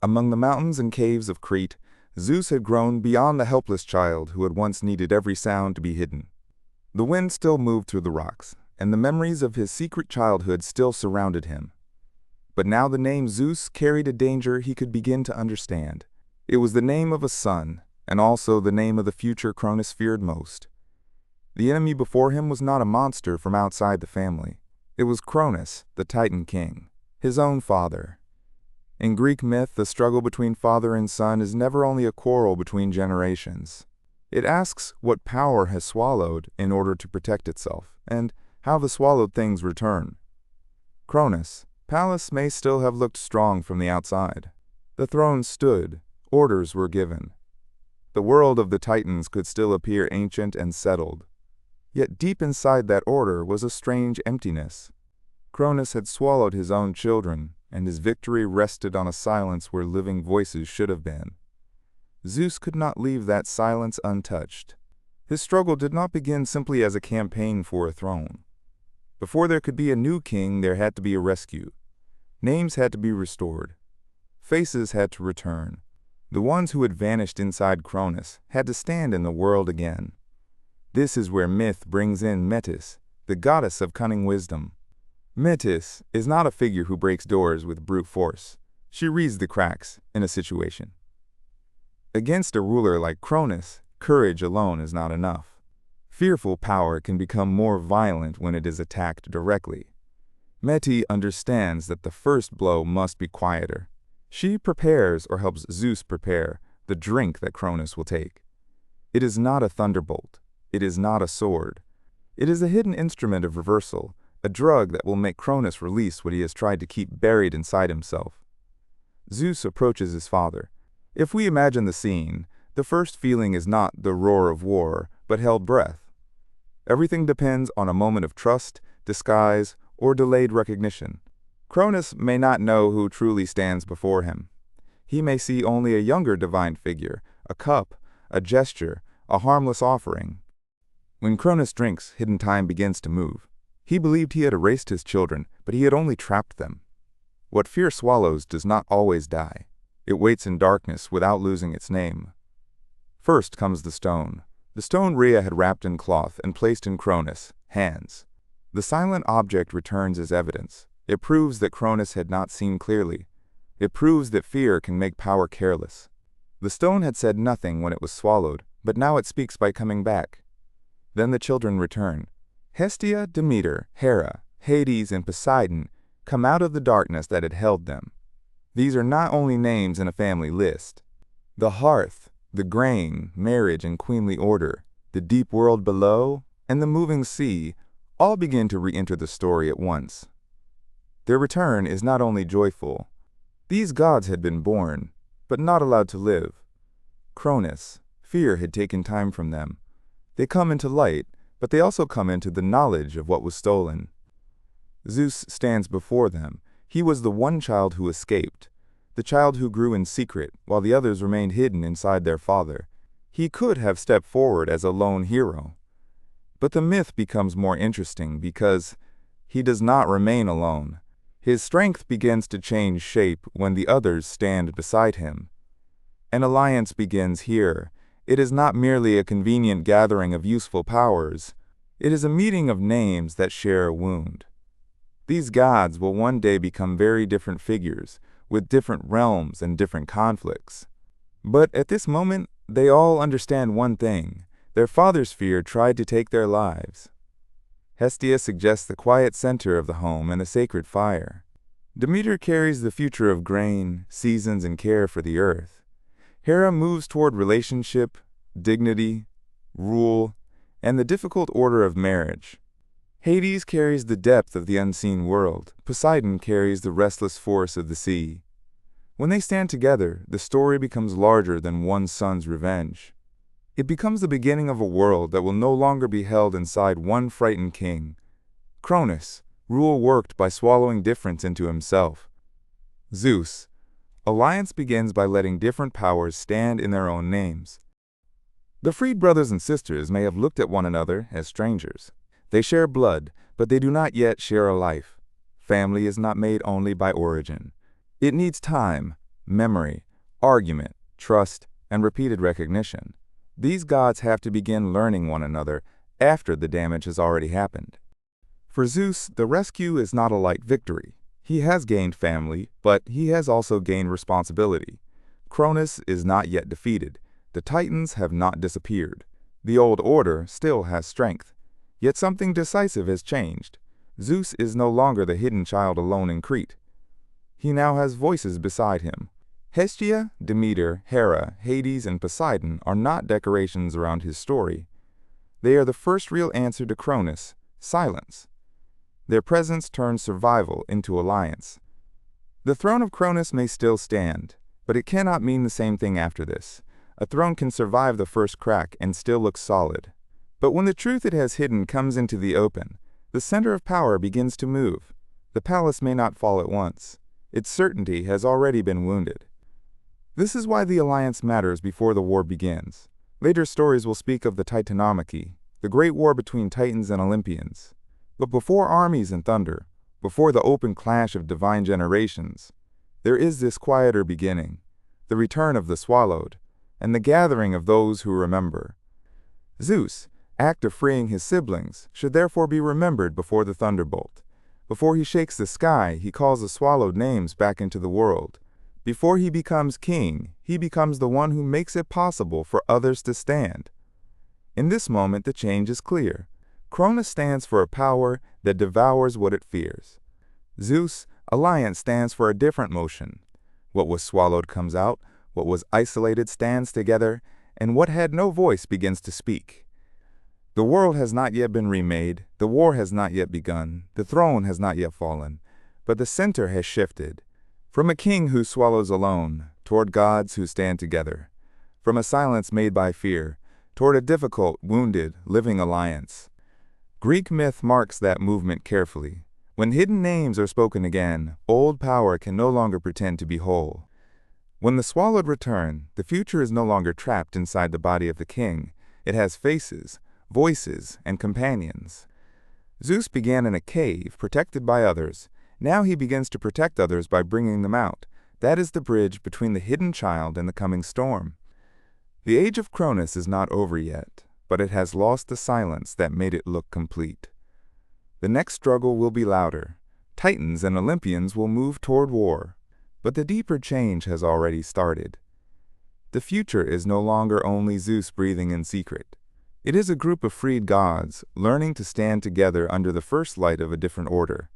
Among the mountains and caves of Crete, Zeus had grown beyond the helpless child who had once needed every sound to be hidden. The wind still moved through the rocks, and the memories of his secret childhood still surrounded him. But now the name Zeus carried a danger he could begin to understand. It was the name of a son, and also the name of the future Cronus feared most. The enemy before him was not a monster from outside the family. It was Cronus, the Titan king, his own father. In Greek myth, the struggle between father and son is never only a quarrel between generations. It asks what power has swallowed in order to protect itself, and how the swallowed things return. Cronus' palace may still have looked strong from the outside. The throne stood, orders were given. The world of the Titans could still appear ancient and settled. Yet deep inside that order was a strange emptiness. Cronus had swallowed his own children, and his victory rested on a silence where living voices should have been. Zeus could not leave that silence untouched. His struggle did not begin simply as a campaign for a throne. Before there could be a new king, there had to be a rescue. Names had to be restored. Faces had to return. The ones who had vanished inside Cronus had to stand in the world again. This is where myth brings in Metis, the goddess of cunning wisdom. Metis is not a figure who breaks doors with brute force. She reads the cracks in a situation. Against a ruler like Cronus, courage alone is not enough. Fearful power can become more violent when it is attacked directly. Metis understands that the first blow must be quieter. She prepares, or helps Zeus prepare, the drink that Cronus will take. It is not a thunderbolt. It is not a sword. It is a hidden instrument of reversal, a drug that will make Cronus release what he has tried to keep buried inside himself. Zeus approaches his father. If we imagine the scene, the first feeling is not the roar of war, but held breath. Everything depends on a moment of trust, disguise, or delayed recognition. Cronus may not know who truly stands before him. He may see only a younger divine figure, a cup, a gesture, a harmless offering. When Cronus drinks, hidden time begins to move. He believed he had erased his children, but he had only trapped them. What fear swallows does not always die. It waits in darkness without losing its name. First comes the stone. The stone Rhea had wrapped in cloth and placed in Cronus' hands. The silent object returns as evidence. It proves that Cronus had not seen clearly. It proves that fear can make power careless. The stone had said nothing when it was swallowed, but now it speaks by coming back. Then the children return. Hestia, Demeter, Hera, Hades, and Poseidon come out of the darkness that had held them. These are not only names in a family list. The hearth, the grain, marriage, and queenly order, the deep world below, and the moving sea all begin to re-enter the story at once. Their return is not only joyful. These gods had been born, but not allowed to live. Cronus, fear had taken time from them. They come into light, but they also come into the knowledge of what was stolen. Zeus stands before them. He was the one child who escaped, the child who grew in secret while the others remained hidden inside their father. He could have stepped forward as a lone hero. But the myth becomes more interesting because he does not remain alone. His strength begins to change shape when the others stand beside him. An alliance begins here. It is not merely a convenient gathering of useful powers. It is a meeting of names that share a wound. These gods will one day become very different figures, with different realms and different conflicts. But at this moment, they all understand one thing. Their father's fear tried to take their lives. Hestia suggests the quiet center of the home and a sacred fire. Demeter carries the future of grain, seasons, and care for the earth. Hera moves toward relationship, dignity, rule, and the difficult order of marriage. Hades carries the depth of the unseen world. Poseidon carries the restless force of the sea. When they stand together, the story becomes larger than one son's revenge. It becomes the beginning of a world that will no longer be held inside one frightened king. Cronus, rule worked by swallowing difference into himself. Zeus, alliance begins by letting different powers stand in their own names. The freed brothers and sisters may have looked at one another as strangers. They share blood, but they do not yet share a life. Family is not made only by origin. It needs time, memory, argument, trust, and repeated recognition. These gods have to begin learning one another after the damage has already happened. For Zeus, the rescue is not a light victory. He has gained family, but he has also gained responsibility. Cronus is not yet defeated. The Titans have not disappeared. The old order still has strength. Yet something decisive has changed. Zeus is no longer the hidden child alone in Crete. He now has voices beside him. Hestia, Demeter, Hera, Hades, and Poseidon are not decorations around his story. They are the first real answer to Cronus, silence. Their presence turns survival into alliance. The throne of Cronus may still stand, but it cannot mean the same thing after this. A throne can survive the first crack and still look solid. But when the truth it has hidden comes into the open, the center of power begins to move. The palace may not fall at once. Its certainty has already been wounded. This is why the alliance matters before the war begins. Later stories will speak of the Titanomachy, the great war between Titans and Olympians. But before armies and thunder, before the open clash of divine generations, there is this quieter beginning, the return of the swallowed, and the gathering of those who remember. Zeus, act of freeing his siblings, should therefore be remembered before the thunderbolt. Before he shakes the sky, he calls the swallowed names back into the world. Before he becomes king, he becomes the one who makes it possible for others to stand. In this moment, the change is clear. Cronus stands for a power that devours what it fears. Zeus, alliance, stands for a different motion. What was swallowed comes out, what was isolated stands together, and what had no voice begins to speak. The world has not yet been remade, the war has not yet begun, the throne has not yet fallen, but the center has shifted. From a king who swallows alone, toward gods who stand together. From a silence made by fear, toward a difficult, wounded, living alliance. Greek myth marks that movement carefully. When hidden names are spoken again, old power can no longer pretend to be whole. When the swallowed return, the future is no longer trapped inside the body of the king. It has faces, voices, and companions. Zeus began in a cave, protected by others. Now he begins to protect others by bringing them out. That is the bridge between the hidden child and the coming storm. The age of Cronus is not over yet, but it has lost the silence that made it look complete. The next struggle will be louder. Titans and Olympians will move toward war, but the deeper change has already started. The future is no longer only Zeus breathing in secret. It is a group of freed gods learning to stand together under the first light of a different order.